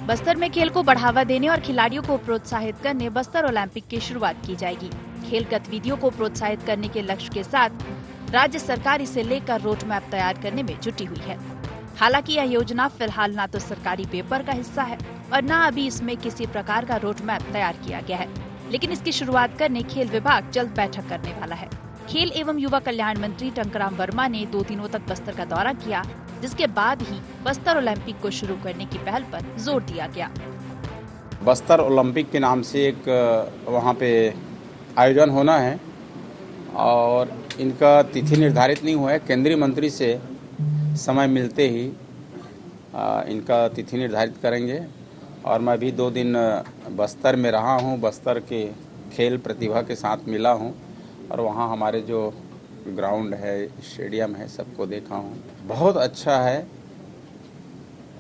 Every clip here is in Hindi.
बस्तर में खेल को बढ़ावा देने और खिलाड़ियों को प्रोत्साहित करने बस्तर ओलंपिक की शुरुआत की जाएगी। खेल गतिविधियों को प्रोत्साहित करने के लक्ष्य के साथ राज्य सरकार इसे लेकर रोड मैप तैयार करने में जुटी हुई है। हालांकि यह योजना फिलहाल न तो सरकारी पेपर का हिस्सा है और न अभी इसमें किसी प्रकार का रोड मैप तैयार किया गया है, लेकिन इसकी शुरुआत करने खेल विभाग जल्द बैठक करने वाला है। खेल एवं युवा कल्याण मंत्री टंकराम वर्मा ने 2 दिनों तक बस्तर का दौरा किया, जिसके बाद ही बस्तर ओलंपिक को शुरू करने की पहल पर जोर दिया गया। बस्तर ओलंपिक के नाम से एक वहाँ पे आयोजन होना है और इनका तिथि निर्धारित नहीं हुआ है। केंद्रीय मंत्री से समय मिलते ही इनका तिथि निर्धारित करेंगे और मैं भी 2 दिन बस्तर में रहा हूँ। बस्तर के खेल प्रतिभा के साथ मिला हूँ और वहाँ हमारे जो ग्राउंड है, स्टेडियम है, सबको देखा हूँ। बहुत अच्छा है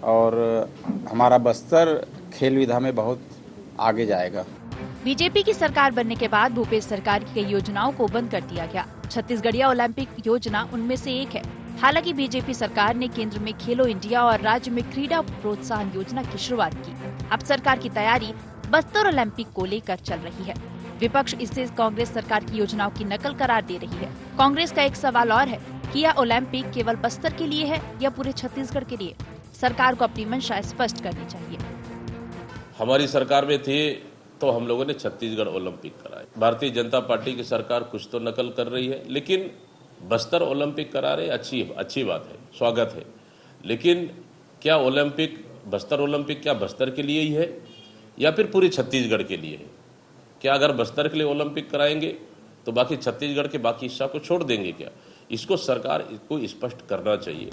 और हमारा बस्तर खेल विधा में बहुत आगे जाएगा। बीजेपी की सरकार बनने के बाद भूपेश सरकार की कई योजनाओं को बंद कर दिया गया। छत्तीसगढ़िया ओलंपिक योजना उनमें से एक है। हालांकि बीजेपी सरकार ने केंद्र में खेलो इंडिया और राज्य में क्रीड़ा प्रोत्साहन योजना की शुरुआत की। अब सरकार की तैयारी बस्तर ओलंपिक को लेकर चल रही है। विपक्ष इसे कांग्रेस सरकार की योजनाओं की नकल करार दे रही है। कांग्रेस का एक सवाल और है कि यह ओलंपिक केवल बस्तर के लिए है या पूरे छत्तीसगढ़ के लिए। सरकार को अपनी मंशा स्पष्ट करनी चाहिए। हमारी सरकार में थे तो हम लोगों ने छत्तीसगढ़ ओलंपिक कराए। भारतीय जनता पार्टी की सरकार कुछ तो नकल कर रही है, लेकिन बस्तर ओलंपिक करा रहे अच्छी बात है, स्वागत है। लेकिन क्या ओलंपिक बस्तर ओलंपिक क्या बस्तर के लिए ही है या फिर पूरे छत्तीसगढ़ के लिए है? क्या अगर बस्तर के लिए ओलंपिक कराएंगे तो बाकी छत्तीसगढ़ के बाकी हिस्सा को छोड़ देंगे क्या? इसको सरकार को स्पष्ट करना चाहिए।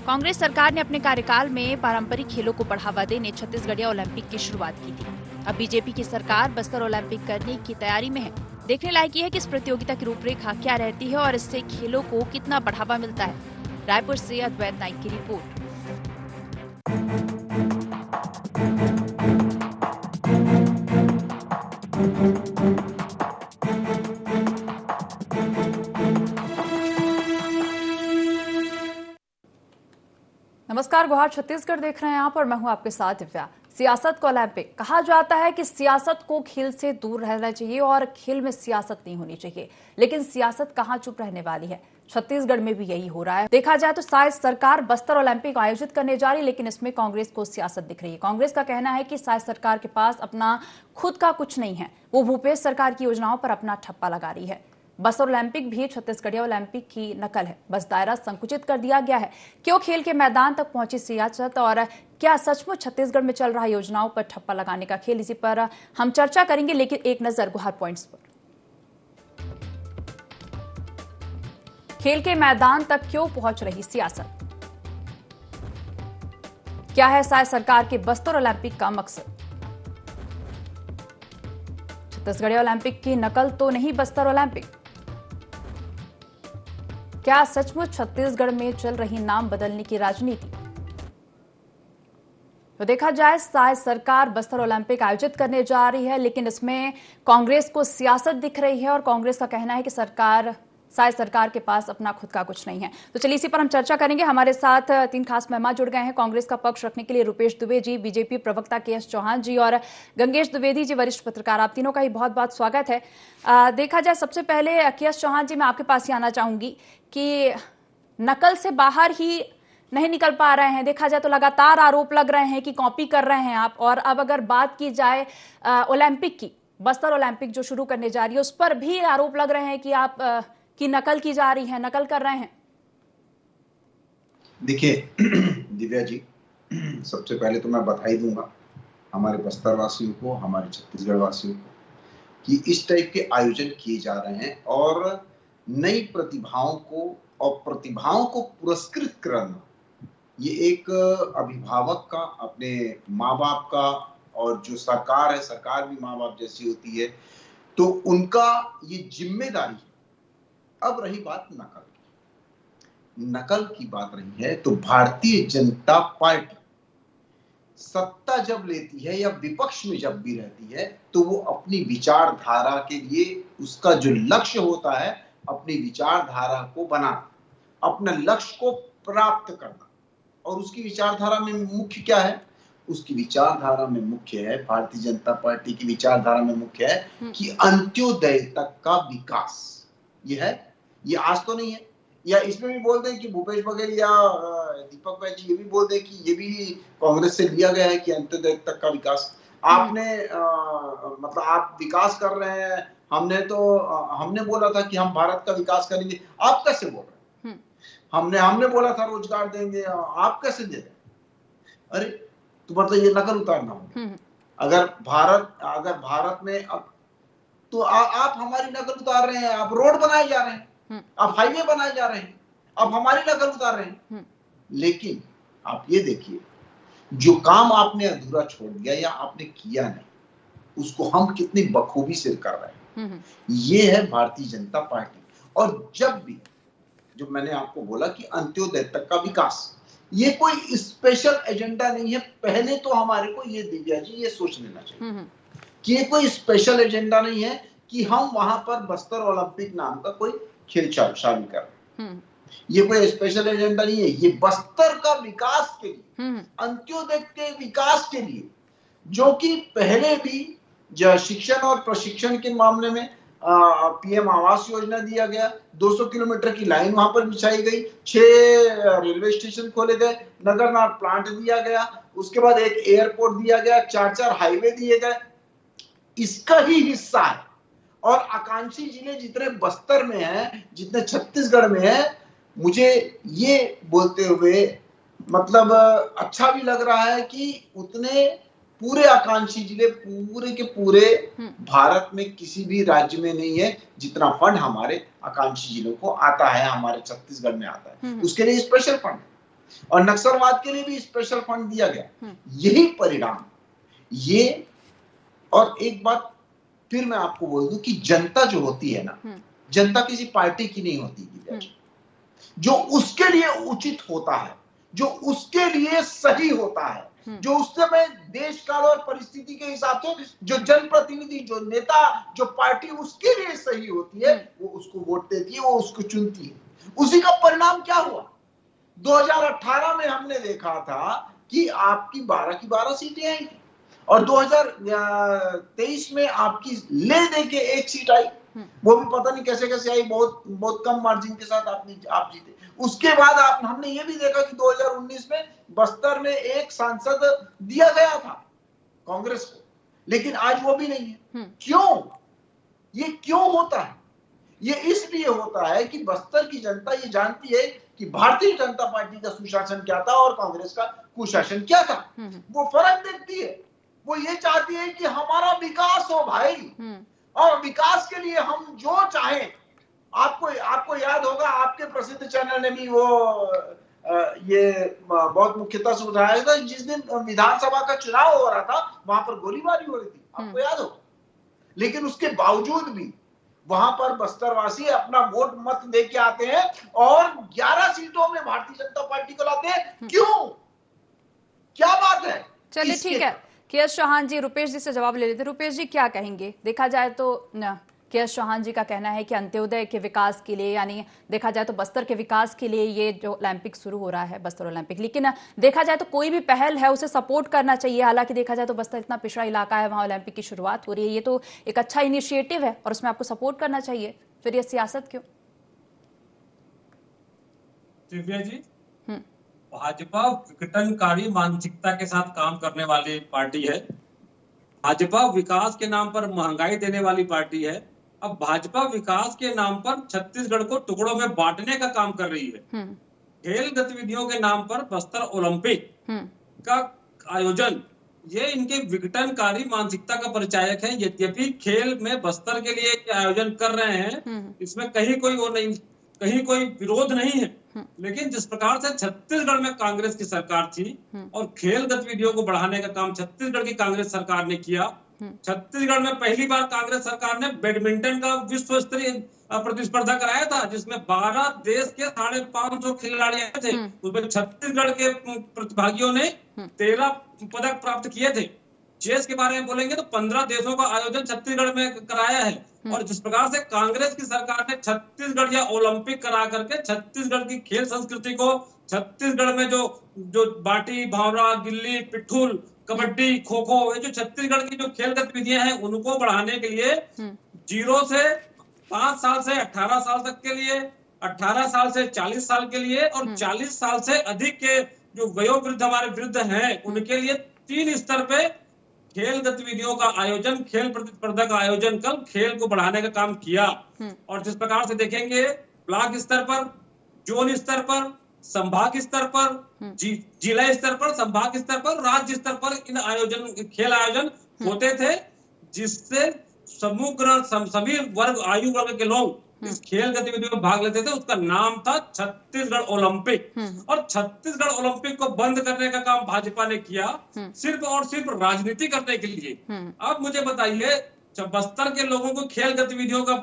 कांग्रेस सरकार ने अपने कार्यकाल में पारंपरिक खेलों को बढ़ावा देने छत्तीसगढ़िया ओलंपिक की शुरुआत की थी। अब बीजेपी की सरकार बस्तर ओलंपिक करने की तैयारी में है। देखने लायक ये है कि इस प्रतियोगिता की रूपरेखा क्या रहती है और इससे खेलों को कितना बढ़ावा मिलता है। रायपुर से अद्वैत नाइक की रिपोर्ट। नमस्कार, गुहार छत्तीसगढ़ देख रहे हैं आप और मैं हूं आपके साथ दिव्या। सियासत को ओलंपिक कहा जाता है कि सियासत को खेल से दूर रहना चाहिए और खेल में सियासत नहीं होनी चाहिए, लेकिन सियासत कहां चुप रहने वाली है। छत्तीसगढ़ में भी यही हो रहा है। देखा जाए तो शायद सरकार बस्तर ओलंपिक आयोजित करने जा रही, लेकिन इसमें कांग्रेस को सियासत दिख रही है। कांग्रेस का कहना है कि शायद सरकार के पास अपना खुद का कुछ नहीं है, वो भूपेश सरकार की योजनाओं पर अपना ठप्पा लगा रही है। बस्तर ओलंपिक भी छत्तीसगढ़िया ओलंपिक की नकल है, बस दायरा संकुचित कर दिया गया है। क्यों खेल के मैदान तक पहुंची सियासत और क्या सचमुच छत्तीसगढ़ में चल रहा योजनाओं पर ठप्पा लगाने का खेल, इसी पर हम चर्चा करेंगे। लेकिन एक नजर गुहार पॉइंट्स पर। खेल के मैदान तक क्यों पहुंच रही सियासत? क्या है शायद सरकार के बस्तर ओलंपिक का मकसद? छत्तीसगढ़िया ओलंपिक की नकल तो नहीं बस्तर ओलंपिक। क्या सचमुच छत्तीसगढ़ में चल रही नाम बदलने की राजनीति? तो देखा जाए शायद सरकार बस्तर ओलंपिक आयोजित करने जा रही है, लेकिन इसमें कांग्रेस को सियासत दिख रही है और कांग्रेस का कहना है कि शायद सरकार के पास अपना खुद का कुछ नहीं है। तो चलिए इसी पर हम चर्चा करेंगे। हमारे साथ 3 खास मेहमान जुड़ गए हैं कांग्रेस का पक्ष रखने के लिए। रुपेश दुबे जी, बीजेपी प्रवक्ता के एस चौहान जी और गंगेश द्विवेदी जी, वरिष्ठ पत्रकार। आप तीनों का ही बहुत बहुत स्वागत है। देखा जाए सबसे पहले के एस चौहान जी, मैं आपके पास ही आना चाहूंगी कि नकल से बाहर ही नहीं निकल पा रहे हैं। देखा जाए तो लगातार आरोप लग रहे हैं कि कॉपी कर रहे हैं आप। और अब अगर बात की जाए ओलंपिक की, बस्तर ओलंपिक जो शुरू करने जा रही है, उस पर भी आरोप लग रहे हैं कि आप की नकल की जा रही है, नकल कर रहे हैं। देखिए दिव्या जी, सबसे पहले तो मैं बधाई दूंगा हमारे बस्तर वासियों को, हमारे छत्तीसगढ़ वासियों को कि इस टाइप के आयोजन किए जा रहे हैं और नई प्रतिभाओं को पुरस्कृत करना, ये एक अभिभावक का, अपने माँ बाप का, और जो सरकार है, सरकार भी माँ बाप जैसी होती है, तो उनका ये जिम्मेदारी है। अब रही बात नकल की बात रही है, तो भारतीय जनता पार्टी सत्ता जब लेती है या विपक्ष में जब भी रहती है, तो वो अपनी विचारधारा के लिए उसका जो लक्ष्य होता है अपनी विचारधारा को बनाना, अपने लक्ष्य को प्राप्त करना। और उसकी विचारधारा में मुख्य क्या है? उसकी विचारधारा में मुख्य है, भारतीय जनता पार्टी की विचारधारा में मुख्य है कि अंत्योदय तक का विकास। ये है, ये आज तो नहीं है। या इसमें भी बोल दें कि भूपेश बघेल या दीपक भाई जी ये भी बोल दें कि ये भी कांग्रेस से लिया गया है कि अंत्योदय तक का विकास। आपने मतलब आप विकास कर रहे हैं, हमने बोला था कि हम भारत का विकास करेंगे, आप कैसे बोल रहे हैं? हमने बोला था रोजगार देंगे, आप कैसे दे रहे? अरे तो मतलब ये नकल उतारना होगा। अगर भारत में अब तो आप हमारी नकल उतार रहे हैं, आप रोड बनाए जा रहे हैं, आप हाईवे बनाए जा रहे हैं, आप हमारी नकल उतार रहे हैं। लेकिन आप ये देखिए, जो काम आपने अधूरा छोड़ दिया या आपने किया नहीं, उसको हम कितनी बखूबी से कर रहे हैं। ये है भारतीय जनता पार्टी। और जब भी जो मैंने आपको बोला कि अंत्योदय तक का विकास, ये कोई स्पेशल एजेंडा नहीं है। पहले तो हमारे को ये दिव्या जी ये सोच लेना चाहिए कि ये कोई स्पेशल एजेंडा नहीं है कि हम वहां पर बस्तर ओलंपिक नाम का कोई खेल शामिल कर रहे हैं। ये कोई स्पेशल एजेंडा नहीं है। ये बस्तर का विकास के लिए, अंत्योदय के विकास के लिए, जो कि पहले भी शिक्षण और प्रशिक्षण के मामले में पीएम आवास योजना दिया गया, 200 किलोमीटर की लाइन वहां पर बिछाई गई, 6 रेलवे स्टेशन खोले गए, नगरनार प्लांट दिया गया, उसके बाद एक एयरपोर्ट दिया गया, 4 हाईवे दिए गए। इसका ही हिस्सा है। और आकांक्षी जिले जितने बस्तर में हैं, जितने छत्तीसगढ़ में हैं, मुझे ये बोलते हुए मतलब अच्छा भी लग रहा है कि उतने पूरे आकांक्षी जिले पूरे के पूरे भारत में किसी भी राज्य में नहीं है जितना फंड हमारे आकांक्षी जिलों को आता है, हमारे छत्तीसगढ़ में आता है। उसके लिए स्पेशल फंड है और नक्सलवाद के लिए भी स्पेशल फंड दिया गया। यही परिणाम ये। और एक बात फिर मैं आपको बोल दूं कि जनता जो होती है ना, जनता किसी पार्टी की नहीं होती, जो उसके लिए उचित होता है, जो उसके लिए सही होता है, जो उस समय देश काल और परिस्थिति के हिसाब से जो जनप्रतिनिधि, जो नेता, जो पार्टी उसके लिए सही होती है, वो उसको वोट देती है, वो उसको चुनती है। उसी का परिणाम क्या हुआ? 2018 में हमने देखा था कि आपकी 12 की 12 सीटें आएंगी और 2023 में आपकी ले दे के 1 सीट आई, वो भी पता नहीं कैसे कैसे आई, बहुत कम मार्जिन के साथ आप जीते। उसके बाद हमने ये भी देखा कि 2019 में बस्तर में 1 सांसद दिया गया था कांग्रेस को, लेकिन आज वो भी नहीं है। क्यों? ये क्यों होता है? ये इसलिए होता है कि बस्तर की जनता ये जानती है कि भारतीय जनता पार्टी का सुशासन क्या था और कांग्रेस का कुशासन क्या था। वो फर्क देखती है। वो ये चाहती है कि हमारा विकास हो भाई, और विकास के लिए हम जो चाहें। आपको याद होगा, आपके प्रसिद्ध चैनल ने भी वो ये बहुत मुख्यता से उठाया था, जिस दिन विधानसभा का चुनाव हो रहा था वहां पर गोलीबारी हो रही थी, आपको याद होगा। लेकिन उसके बावजूद भी वहां पर बस्तरवासी अपना वोट मत दे के आते हैं और 11 सीटों में भारतीय जनता पार्टी को लाते हैं। क्यों? क्या बात है? चलिए ठीक है, के.एस. चौहान जी, रुपेश जी से जवाब ले लेते। रुपेश जी क्या कहेंगे? देखा जाए तो के.एस. चौहान जी का कहना है कि अंत्योदय के विकास के लिए, यानी देखा जाए तो बस्तर के विकास के लिए ये जो ओलंपिक शुरू हो रहा है, बस्तर ओलंपिक, लेकिन देखा जाए तो कोई भी पहल है उसे सपोर्ट करना चाहिए। हालांकि देखा जाए तो बस्तर इतना पिछड़ा इलाका है, वहां ओलंपिक की शुरुआत हो रही है, ये तो एक अच्छा इनिशिएटिव है और उसमें आपको सपोर्ट करना चाहिए। फिर ये सियासत क्यों? दिव्या जी, भाजपा विघटनकारी मानसिकता के साथ काम करने वाली पार्टी है। भाजपा विकास के नाम पर महंगाई देने वाली पार्टी है। अब भाजपा विकास के नाम पर छत्तीसगढ़ को टुकड़ों में बांटने का काम कर रही है। खेल गतिविधियों के नाम पर बस्तर ओलंपिक का आयोजन, ये इनके विघटनकारी मानसिकता का परिचायक है। यद्यपि खेल में बस्तर के लिए आयोजन कर रहे हैं, इसमें कहीं कोई विरोध नहीं है, लेकिन जिस प्रकार से छत्तीसगढ़ में कांग्रेस की सरकार थी और खेल गतिविधियों को बढ़ाने का काम छत्तीसगढ़ की कांग्रेस सरकार ने किया। छत्तीसगढ़ में पहली बार कांग्रेस सरकार ने बैडमिंटन का विश्व स्तरीय प्रतिस्पर्धा कराया था, जिसमें 12 देश के 550 खिलाड़ी आए थे। उसमें छत्तीसगढ़ के प्रतिभागियों ने 13 पदक प्राप्त किए थे। चेस के बारे में बोलेंगे तो 15 देशों का आयोजन छत्तीसगढ़ में कराया है। और जिस प्रकार से कांग्रेस की सरकार ने छत्तीसगढ़ या ओलंपिक करा करके छत्तीसगढ़ की खेल संस्कृति को, छत्तीसगढ़ में जो बाटी, भावरा, गिल्ली, पिट्ठूल, कबड्डी, खो खो, ये जो छत्तीसगढ़ की जो खेल गतिविधियां हैं उनको बढ़ाने के लिए 0 से 5 साल से 18 साल तक के लिए, 18 साल से 40 साल के लिए और 40 साल से अधिक के जो वयोवृद्ध हमारे वृद्ध हैं उनके लिए 3 स्तर पे खेल गतिविधियों का आयोजन, खेल प्रतिस्पर्धा का आयोजन कर खेल को बढ़ाने का काम किया। और जिस प्रकार से देखेंगे ब्लॉक स्तर पर, जोन स्तर पर, संभाग स्तर पर, जिला स्तर पर, संभाग स्तर पर, राज्य स्तर पर इन आयोजन, खेल आयोजन होते थे, जिससे समग्र सभी वर्ग, आयु वर्ग के लोग इस खेल गतिविधियों में भाग लेते थे। उसका नाम था छत्तीसगढ़ ओलंपिक। और छत्तीसगढ़ ओलंपिक को बंद करने का काम भाजपा ने किया, सिर्फ और सिर्फ राजनीति करने के लिए। अब मुझे बताइए, बस्तर के लोगों को खेल गतिविधियों का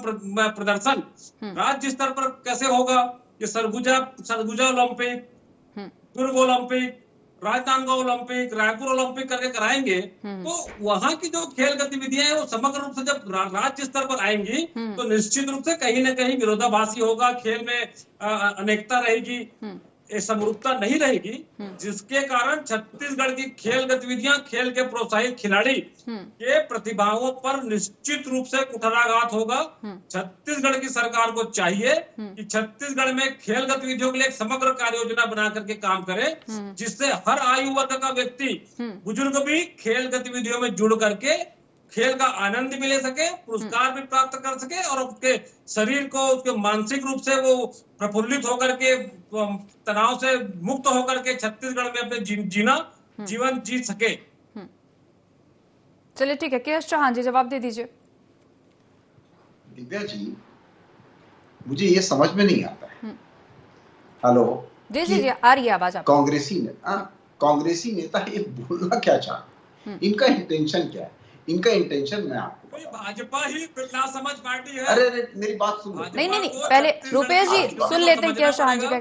प्रदर्शन राज्य स्तर पर कैसे होगा? ये Surguja Olympic, Durg Olympic, Rajnandgaon Olympic, Raipur Olympic करके कराएंगे तो वहां की जो खेल गतिविधियां हैं वो समग्र रूप से जब राज्य स्तर पर आएंगी तो निश्चित रूप से कहीं ना कहीं विरोधाभासी होगा, खेल में अनेकता रहेगी, समरूपता नहीं रहेगी, जिसके कारण छत्तीसगढ़ की खेल गतिविधियां, खेल के प्रोत्साहित खिलाड़ी के प्रतिभाओं पर निश्चित रूप से कुठाराघात होगा। छत्तीसगढ़ की सरकार को चाहिए कि छत्तीसगढ़ में खेल गतिविधियों के लिए एक समग्र कार्य योजना बना करके काम करे, जिससे हर आयु वर्ग का व्यक्ति, बुजुर्ग भी खेल गतिविधियों में जुड़ करके खेल का आनंद भी ले सके, पुरस्कार भी प्राप्त कर सके और उसके शरीर को, उसके मानसिक रूप से वो प्रफुल्लित होकर के, तनाव से मुक्त होकर के छत्तीसगढ़ में अपने जीवन जी सके। चलिए ठीक है, केएस चौहान जी जवाब दे दीजिए। दिव्या जी, मुझे ये समझ में नहीं आता है, हेलो जी जी जी, आ रही है आवाज आपको। कांग्रेसी नेता ये बोलना क्या चाहते, इनका इंटेंशन क्या है? इनका इंटेंशन मैं आपको, भाजपा ही नासमझ पार्टी है। अरे मेरी बात सुनो। नहीं, पहले रुपेश जी सुन लेते हैं केएस चौहान जी का।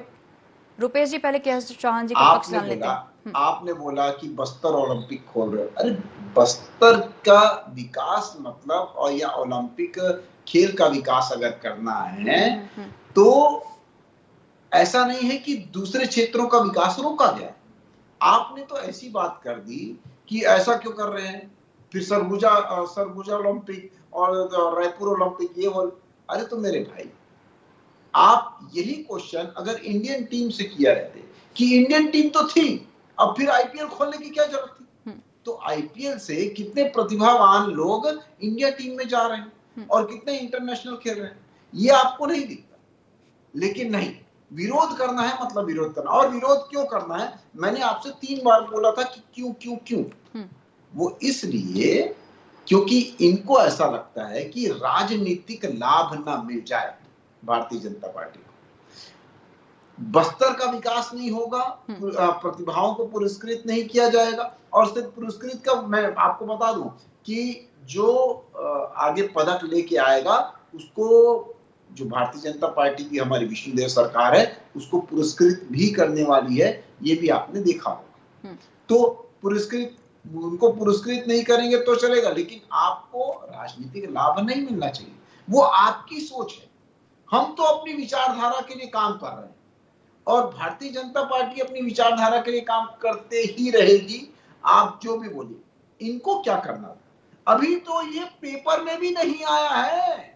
रुपेश जी पहले केएस चौहान जी का पक्ष जान लेते हैं। आपने बोला कि बस्तर ओलंपिक खोल रहे हो। अरे बस्तर का विकास मतलब, और या ओलंपिक खेल का विकास अगर करना है तो ऐसा नहीं है कि दूसरे क्षेत्रों का विकास रोका गया। आपने तो ऐसी बात कर दी कि ऐसा क्यों कर रहे हैं, फिर सरगुजा ओलंपिक और रायपुर ओलंपिक ये बोल। अरे तो मेरे भाई, आप यही क्वेश्चन अगर इंडियन टीम से किया रहते कि इंडियन टीम तो थी, अब फिर आईपीएल खोलने की क्या जरूरत थी? तो आईपीएल से कितने प्रतिभावान लोग इंडिया टीम में जा रहे हैं और कितने इंटरनेशनल खेल रहे हैं, ये आपको नहीं दिखता। लेकिन नहीं, विरोध करना है मतलब विरोध करना। और विरोध क्यों करना है? मैंने आपसे 3 बार बोला था कि क्यों क्यों क्यों। वो इसलिए क्योंकि इनको ऐसा लगता है कि राजनीतिक लाभ ना मिल जाए भारतीय जनता पार्टी को। बस्तर का विकास नहीं होगा, प्रतिभाओं को पुरस्कृत नहीं किया जाएगा। और सिर्फ पुरस्कृत का मैं आपको बता दूं कि जो आगे पदक लेके आएगा उसको, जो भारतीय जनता पार्टी की हमारी विष्णुदेव सरकार है, उसको पुरस्कृत भी करने वाली है। ये भी आपने देखा होगा। तो उनको पुरस्कृत नहीं करेंगे तो चलेगा, लेकिन आपको राजनीतिक लाभ नहीं मिलना चाहिए। वो आपकी सोच है। हम तो अपनी विचारधारा के लिए काम कर रहे हैं और भारतीय जनता पार्टी अपनी विचारधारा के लिए काम करते ही रहेगी। आप जो भी बोलिए, इनको क्या करना था? अभी तो ये पेपर में भी नहीं आया है।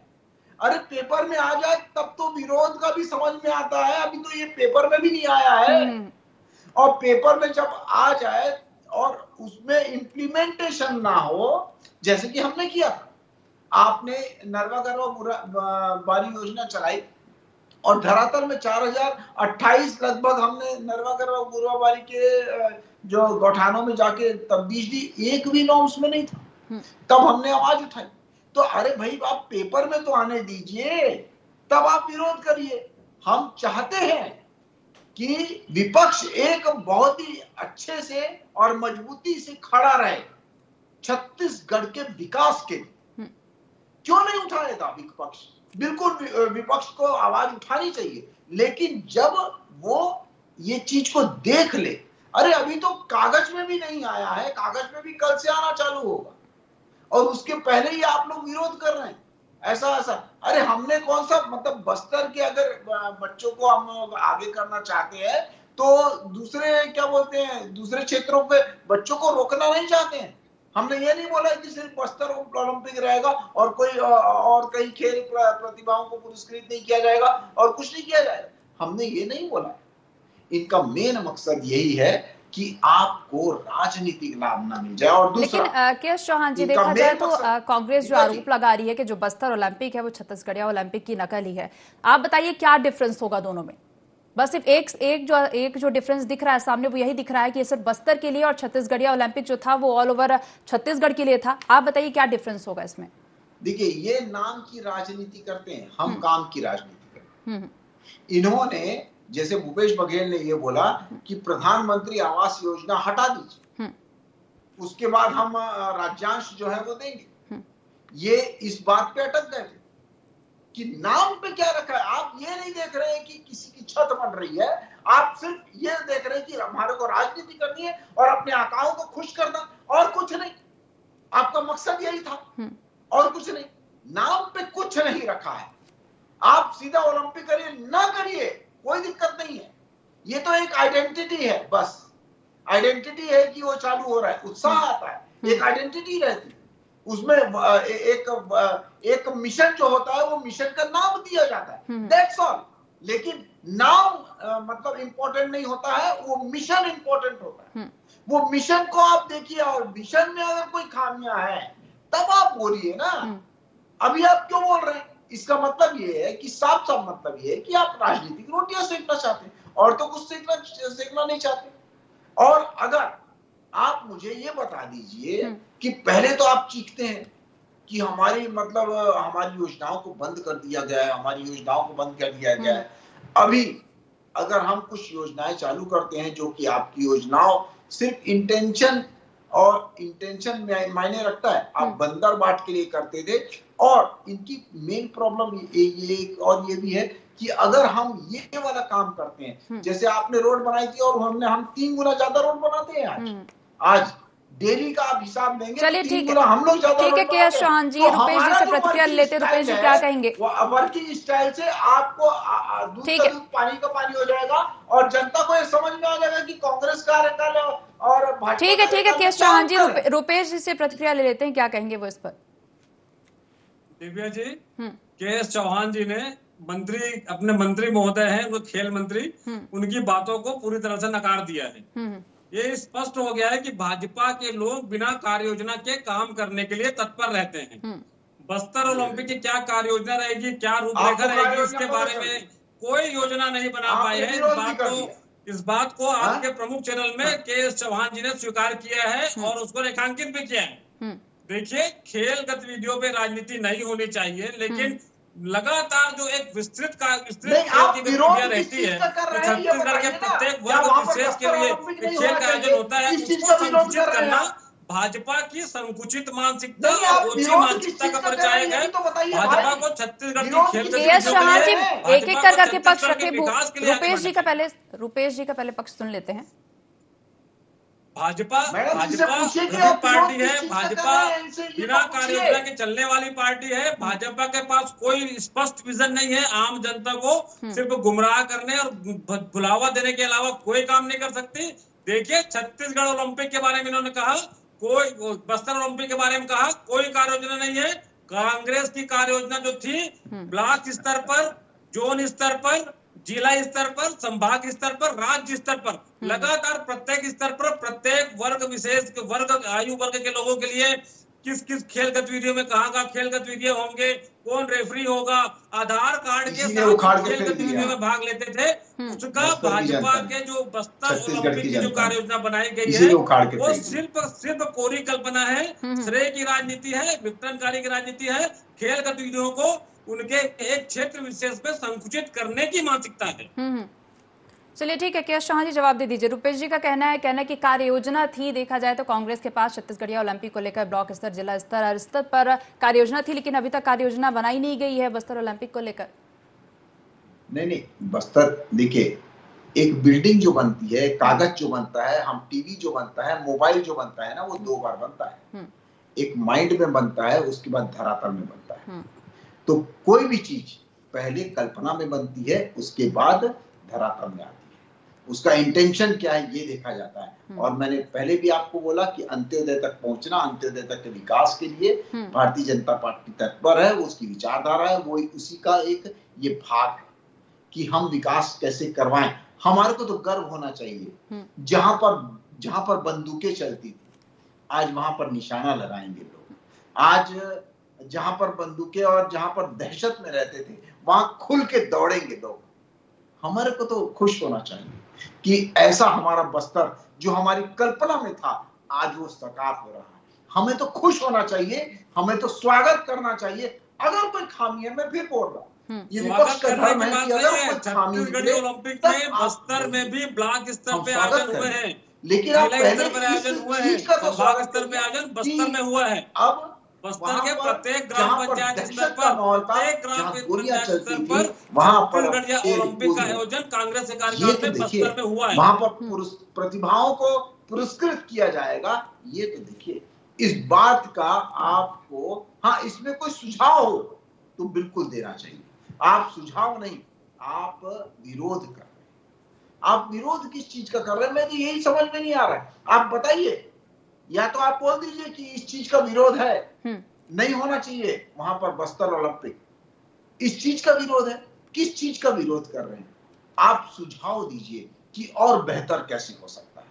अरे पेपर में आ जाए तब तो विरोध का भी समझ में आता है। अभी तो ये पेपर में भी नहीं आया है। और पेपर में जब आ जाए और उसमें इम्प्लीमेंटेशन ना हो, जैसे कि हमने किया था, आपने नरवा गरवा बारी योजना चलाई और धरातल में 4028 लगभग हमने नरवा गरवा बुरवा बारी के जो गौठानों में जाके तब्दील दी, एक भी नाम उसमें नहीं था। तब हमने आवाज उठाई। तो अरे भाई, आप पेपर में तो आने दीजिए, तब आप विरोध करिए। हम चाहते हैं कि विपक्ष एक बहुत ही अच्छे से और मजबूती से खड़ा रहे छत्तीसगढ़ के विकास के लिए। क्यों नहीं उठाएगा विपक्ष? बिल्कुल विपक्ष को आवाज उठानी चाहिए, लेकिन जब वो ये चीज को देख ले, अरे अभी तो कागज में भी नहीं आया है, कागज में भी कल से आना चालू होगा और उसके पहले ही आप लोग विरोध कर रहे हैं। ऐसा अरे हमने कौन सा मतलब बस्तर के अगर बच्चों को हम आगे करना चाहते हैं तो दूसरे क्या बोलते हैं दूसरे क्षेत्रों पे बच्चों को रोकना नहीं चाहते हैं। हमने ये नहीं बोला कि सिर्फ बस्तर ओलंपिक रहेगा और कोई और कई खेल प्रतिभाओं को पुरस्कृत नहीं किया जाएगा और कुछ नहीं किया जाएगा, हमने ये नहीं बोला। इनका मेन मकसद यही है कि आपको राजनीतिक लाभ ना मिल जाए। और लेकिन के चौहान जी, देखा जाए तो कांग्रेस जो आरोप लगा रही है कि जो बस्तर ओलंपिक है वो छत्तीसगढ़िया ओलंपिक की नकल ही है, आप बताइए क्या डिफरेंस होगा दोनों में? बस सिर्फ एक जो डिफरेंस दिख रहा है सामने वो यही दिख रहा है कि सिर्फ बस्तर के लिए और छत्तीसगढ़िया ओलंपिक जो था वो ऑल ओवर छत्तीसगढ़ के लिए था। आप बताइए क्या डिफरेंस होगा इसमें? देखिए, ये नाम की राजनीति करते हैं, हम काम की राजनीति करते हैं। इन्होंने जैसे भूपेश बघेल ने ये बोला कि प्रधानमंत्री आवास योजना हटा दीजिए, उसके बाद हम राज्यांश जो है वो देंगे। ये इस बात पे अटक गए कि नाम पे क्या रखा है। आप ये नहीं देख रहे हैं कि किसी की छत बन रही है, आप सिर्फ ये देख रहे हैं कि हमारे को राजनीति करनी है और अपने आकाओं को खुश करना, और कुछ नहीं। आपका मकसद यही था और कुछ नहीं। नाम पे कुछ नहीं रखा है। आप सीधा ओलंपिक करिए, ना करिए, कोई दिक्कत नहीं है। ये तो एक आइडेंटिटी है, बस आइडेंटिटी है कि वो चालू हो रहा है, उत्साह आता है, एक आइडेंटिटी रहती है उसमें। एक मिशन जो होता है वो मिशन का नाम दिया जाता है, दैट्स ऑल। लेकिन नाम मतलब इंपॉर्टेंट नहीं होता है, वो मिशन इंपॉर्टेंट होता है। वो मिशन को आप देखिए, और मिशन में अगर कोई खामियां है तब आप बोलिए ना। अभी आप क्यों बोल रहे हैं? इसका मतलब ये है कि साफ साफ मतलब ये है कि आप राजनीतिक रोटियां सेकना चाहते हैं और तो कुछ सेकना नहीं चाहते। और अगर आप मुझे ये बता दीजिए कि पहले तो आप चीखते हैं कि हमारी मतलब हमारी योजनाओं को बंद कर दिया गया है, हमारी योजनाओं को बंद कर दिया गया है। अभी अगर हम कुछ योजनाएं चालू करते हैं जो कि आपकी योजनाओं सिर्फ इंटेंशन मायने रखता है, आप बंदर बाट के लिए करते थे। और इनकी मेन प्रॉब्लम ये और ये भी है कि अगर हम ये वाला काम करते हैं, जैसे आपने रोड बनाई थी और हम 3 गुना ज्यादा रोड बनाते हैं आज डेली का आप हिसाब लेंगे। चलिए ठीक है, हम लोग ज्यादा ठीक है के चौहान जी, रुपेश जी से प्रतिक्रिया लेते। रुपेश जी क्या कहेंगे? वर्किंग स्टाइल से आपको दूध का दूध पानी का पानी हो जाएगा और जनता को ये समझ में आ जाएगा कि कांग्रेस कार्यकाल और भाजपा। ठीक है के चौहान जी, रुपेश जी से प्रतिक्रिया ले लेते हैं, क्या कहेंगे वो इस पर? दिव्या जी, के चौहान जी ने अपने मंत्री महोदय हैं, वो खेल मंत्री, उनकी बातों को पूरी तरह से नकार दिया है। ये स्पष्ट हो गया है कि भाजपा के लोग बिना कार्य योजना के काम करने के लिए तत्पर रहते हैं। बस्तर ओलंपिक की क्या कार्य योजना रहेगी, क्या रूपरेखा रहेगी, इसके बारे में कोई योजना नहीं बना पाए हैं। इस बात को आज के प्रमुख चैनल में के चौहान जी ने स्वीकार किया है और उसको रेखांकित भी किया है। देखिए, खेल गतिविधियों पे राजनीति नहीं होनी चाहिए, लेकिन लगातार जो एक विस्तृत खेल की गतिविधियां रहती है, तो छत्तीसगढ़ के प्रत्येक वर्ग विशेष के लिए खेल का आयोजन होता है, उसको संकुचित करना भाजपा की संकुचित मानसिकता और ओछी मानसिकता का परिचायक है। भाजपा को छत्तीसगढ़ की खेल गतिविधियों एक एक करके पक्ष रखे। रुपेश जी का पहले पक्ष सुन लेते हैं। भाजपा पार्टी है, भाजपा बिना कार्य योजना के चलने वाली पार्टी है। भाजपा के पास कोई स्पष्ट विजन नहीं है, आम जनता को सिर्फ गुमराह करने और बुलावा देने के अलावा कोई काम नहीं कर सकती। देखिए, छत्तीसगढ़ ओलंपिक के बारे में इन्होंने कहा, कोई बस्तर ओलंपिक के बारे में कहा, कोई कार्य योजना नहीं है। कांग्रेस की कार्य योजना जो थी ब्लॉक स्तर पर, जोन स्तर पर, जिला स्तर पर, संभाग स्तर पर, राज्य स्तर पर, लगातार प्रत्येक स्तर पर प्रत्येक वर्ग विशेष वर्ग आयु वर्ग के लोगों के लिए किस किस खेल गतिविधियों में कहाँ खेल गतिविधियां होंगे, कौन रेफरी होगा, आधार कार्ड के साथ खेल गतिविधियों में भाग लेते थे। उसका भाजपा के जो बस्तर ओलंपिक की जो कार्य योजना बनाई गई है वो सिर्फ कोरी कल्पना है, श्रेय की राजनीति है, विघटनकारी की राजनीति है। खेल गतिविधियों को उनके एक क्षेत्र विशेष पे संकुचित करने की मानसिकता है। चलिए ठीक है, के चौहान जी जवाब दे दीजिए। रुपेश जी का कहना है कि कार्य योजना थी, देखा जाए तो कांग्रेस के पास छत्तीसगढ़िया ओलंपिक को लेकर ब्लॉक स्तर, जिला स्तर, हर स्तर पर कार्य योजना थी, लेकिन अभी तक कार्य योजना बनाई नहीं गई है बस्तर ओलंपिक को लेकर। नहीं, बस्तर देखिए, एक बिल्डिंग जो बनती है, कागज जो बनता है, हम टीवी जो बनता है, मोबाइल जो बनता है ना, वो 2 बार बनता है। एक माइंड में बनता है, उसके बाद धरातल में बनता है। तो कोई भी चीज पहले कल्पना में बनती है, उसके बाद धरातल में आती है। उसका इंटेंशन क्या है ये देखा जाता है। और मैंने पहले भी आपको बोला कि अंत्योदय तक पहुंचना, अंत्योदय तक के विकास के लिए भारतीय जनता पार्टी तत्पर है। उसकी विचारधारा है, वो उसी का एक ये भाग है कि हम विकास कैसे करवाएं। हमारे को तो गर्व होना चाहिए। जहां पर बंदूकें चलती थी, आज वहां पर निशाना लगाएंगे लोग। आज जहां पर बंदूकें और जहां पर दहशत में रहते थे, वहां खुल के दौड़ेंगे लोग। हमारे को तो खुश होना चाहिए कि ऐसा हमारा बस्तर जो हमारी कल्पना में था, आज वो साकार हो रहा है। हमें तो खुश होना चाहिए, हमें तो स्वागत करना चाहिए। अगर कोई खामी है, मैं फिर बोल रहा हूँ, ये विपक्ष का धर्म है कि अगर कोई खामी छत्तीसगढ़ ओलंपिक में बस्तर में भी ब्लॉक स्तर पे आयोजन हुए हैं, लेकिन आप पहले आयोजन हुए हैं, संभाग स्तर पे आयोजन बस्तर में हुआ है। अब बस्तर के प्रत्येक ग्राम पंचायत स्तर पर, प्रत्येक ग्राम पंचायत स्तर पर वहां पर ओलंपिक का आयोजन कांग्रेस के कार्यकाल में बस्तर में हुआ है। वहां पर प्रतिभाओं को पुरस्कृत किया जाएगा। ये तो देखिए, इस बात का आपको, हाँ, इसमें कोई सुझाव हो तो बिल्कुल देना चाहिए। आप सुझाव नहीं, आप विरोध कर रहे हैं। आप विरोध किस चीज का कर रहे हैं, मैं तो यही समझ में नहीं आ रहा है। आप बताइए, या तो आप बोल दीजिए कि इस चीज का विरोध है, नहीं होना चाहिए वहां पर बस्तर ओलंपिक। इस चीज का विरोध है, किस चीज का विरोध कर रहे हैं? आप सुझाव दीजिए कि और बेहतर कैसे हो सकता है,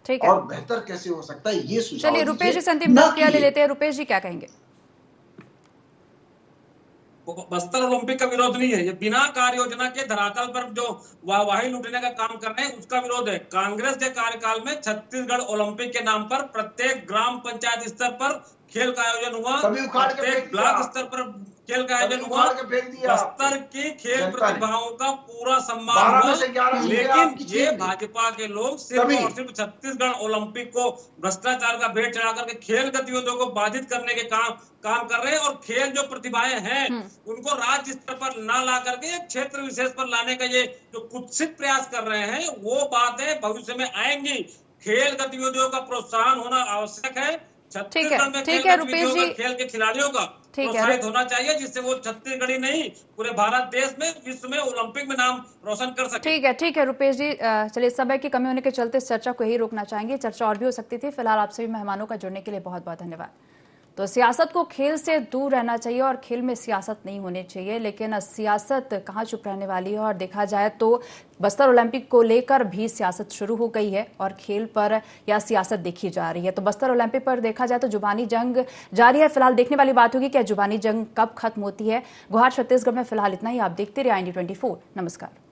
ठीक है, और बेहतर कैसे हो सकता है, ये सुझाव। चलिए रुपेश जी से अंतिम प्रतिक्रिया ले लेते हैं। रुपेश जी क्या कहेंगे? बस्तर ओलंपिक का विरोध नहीं है, ये बिना कार्य योजना के धरातल पर जो वाहवाही लूटने का काम कर रहे हैं उसका विरोध है। कांग्रेस के कार्यकाल में छत्तीसगढ़ ओलंपिक के नाम पर प्रत्येक ग्राम पंचायत स्तर पर खेल का आयोजन हुआ, प्रत्येक ब्लॉक स्तर पर खेल का आयोजन हुआ। बस्तर की खेल प्रतिभाओं का पूरा सम्मान हुआ। लेकिन ये भाजपा के लोग सिर्फ और सिर्फ छत्तीसगढ़ ओलंपिक को भ्रष्टाचार का भेंट चढ़ा करके खेल गतिविधियों को बाधित करने के काम कर रहे हैं। और खेल जो प्रतिभाएं हैं उनको राज्य स्तर पर ना ला करके एक क्षेत्र विशेष पर लाने का ये जो कुत्सित प्रयास कर रहे हैं, वो बातें भविष्य में आएंगी। खेल गतिविधियों का प्रोत्साहन होना आवश्यक है। छत्तीसगढ़ में ठीक है रुपेश जी, खेल के खिलाड़ियों का प्रोत्साहित होना चाहिए, जिससे वो छत्तीसगढ़ी नहीं पूरे भारत देश में, विश्व में ओलंपिक में नाम रोशन कर सके। ठीक है रुपेश जी, चलिए समय की कमी होने के चलते इस चर्चा को यही रोकना चाहेंगे। चर्चा और भी हो सकती थी। फिलहाल आप सभी मेहमानों का जुड़ने के लिए बहुत बहुत धन्यवाद। तो सियासत को खेल से दूर रहना चाहिए और खेल में सियासत नहीं होनी चाहिए, लेकिन सियासत कहाँ चुप रहने वाली है। और देखा जाए तो बस्तर ओलंपिक को लेकर भी सियासत शुरू हो गई है और खेल पर यह सियासत देखी जा रही है। तो बस्तर ओलंपिक पर देखा जाए तो जुबानी जंग जारी है। फिलहाल देखने वाली बात होगी कि जुबानी जंग कब खत्म होती है। गुहार छत्तीसगढ़ में फिलहाल इतना ही। आप देखते रहिए IND 24। नमस्कार।